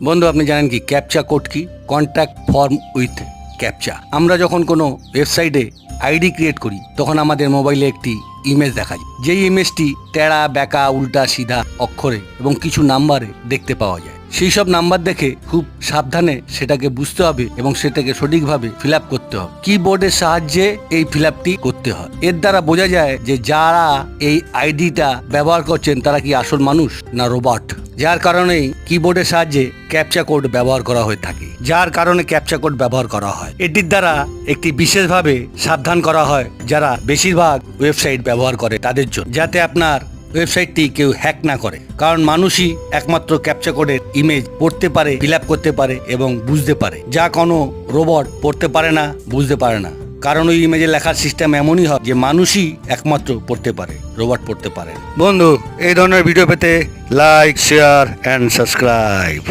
বন্ধু, আপনি জানেন কি ক্যাপচা কোড কি? Contact form with captcha. আমরা যখন কোনো ওয়েবসাইটে আইডি ক্রিয়েট করি তখন আমাদের মোবাইলে একটি ইমেজ দেখা যায়। যেই ইমেজটি টেরা বেঁকা উল্টা সিধা অক্ষরে এবং কিছু নাম্বারে দেখতে পাওয়া যায়। সেই সব নাম্বার দেখে খুব সাবধানে সেটাকে বুঝতে হবে এবং সেটাকে সঠিকভাবে ফিল আপ করতে হবে। কিবোর্ডের সাহায্যে এই ফিল আপটি করতে হয়। এর দ্বারা বোঝা যায় যে যারা এই আইডিটা ব্যবহার করছেন তারা কি আসল মানুষ না রোবট। যার কারণেই কিবোর্ডের সাহায্যে ক্যাপচা কোড ব্যবহার করা হয়ে থাকে। যার কারণে ক্যাপচা কোড ব্যবহার করা হয়। এটির দ্বারা একটি বিশেষভাবে সাবধান করা হয় যারা বেশিরভাগ ওয়েবসাইট ব্যবহার করে তাদের জন্য, যাতে আপনার ওয়েবসাইটটি কেউ হ্যাক না করে। কারণ মানুষই একমাত্র ক্যাপচা কোডের ইমেজ পড়তে পারে, ফিল আপ করতে পারে এবং বুঝতে পারে, যা কোনো রোবট পড়তে পারে না, বুঝতে পারে না। কারণ ওই ইমেজে লেখার সিস্টেম এমনই হয় যে মানুষই একমাত্র পড়তে পারে, রোবট পড়তে পারে। বন্ধু, এই ধরনের ভিডিও পেতে লাইক, শেয়ার অ্যান্ড সাবস্ক্রাইব।